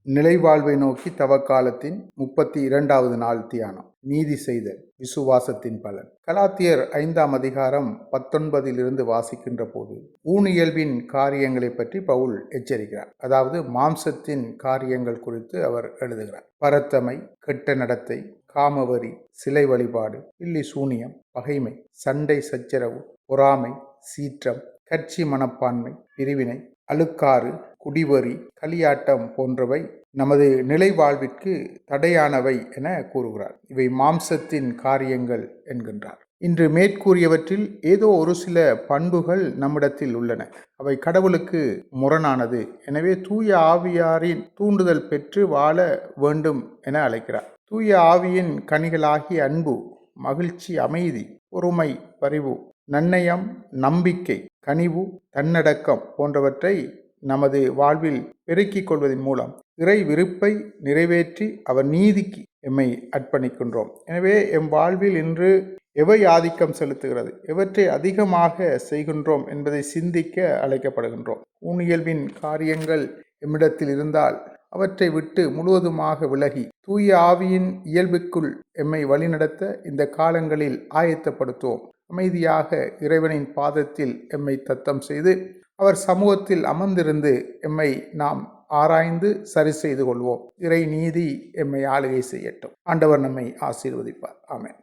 நிலைவாழ்வை நோக்கி தவக்காலத்தின் 32வது நாள் தியானம். நீதி செய்தல் விசுவாசத்தின் பலன். கலாத்தியர் 5ஆம் அதிகாரம் 19 வாசிக்கின்ற போது ஊனியல்பின் காரியங்களை பற்றி பவுல் எச்சரிக்கிறார். அதாவது மாம்சத்தின் காரியங்கள் குறித்து அவர் எழுதுகிறார். பரத்தமை, கெட்ட நடத்தை, காமவரி, சிலை வழிபாடு, பில்லி சூனியம், பகைமை, சண்டை சச்சரவு, பொறாமை, சீற்றம், கட்சி மனப்பான்மை, பிரிவினை, அழுக்காறு, குடிவரி, களியாட்டம் போன்றவை நமது நிலை வாழ்விற்கு தடையானவை என கூறுகிறார். இவை மாம்சத்தின் காரியங்கள் என்கின்றார். இன்று மேற்கூறியவற்றில் ஏதோ ஒரு சில பண்புகள் நம்மிடத்தில் உள்ளன. அவை கடவுளுக்கு முரணானது. எனவே தூய ஆவியாரின் தூண்டுதல் பெற்று வாழ வேண்டும் என அழைக்கிறார். தூய ஆவியின் கனிகளாகிய அன்பு, மகிழ்ச்சி, அமைதி, பொறுமை, பரிவு, நன்னயம், நம்பிக்கை, கனிவு, தன்னடக்கம் போன்றவற்றை நமது வாழ்வில் பெருக்கிக் கொள்வதன் மூலம் இறை விருப்பை நிறைவேற்றி அவர் நீதிக்கு எம்மை அர்ப்பணிக்கின்றோம். எனவே எம் வாழ்வில் இன்று எவை ஆதிக்கம் செலுத்துகிறது, எவற்றை அதிகமாக செய்கின்றோம் என்பதை சிந்திக்க அழைக்கப்படுகின்றோம். ஊனியல்பின் காரியங்கள் எம்மிடத்தில் இருந்தால் அவற்றை விட்டு முழுவதுமாக விலகி தூய ஆவியின் இயல்புக்குள் எம்மை வழிநடத்த இந்த காலங்களில் ஆயத்தப்படுத்துவோம். அமைதியாக இறைவனின் பாதத்தில் எம்மை தத்தம் செய்து அவர் சமூகத்தில் அமர்ந்திருந்து எம்மை நாம் ஆராய்ந்து சரி செய்து கொள்வோம். இறை நீதி எம்மை ஆளுகை செய்யட்டும். ஆண்டவர் நம்மை ஆசீர்வதிப்பார். ஆமென்.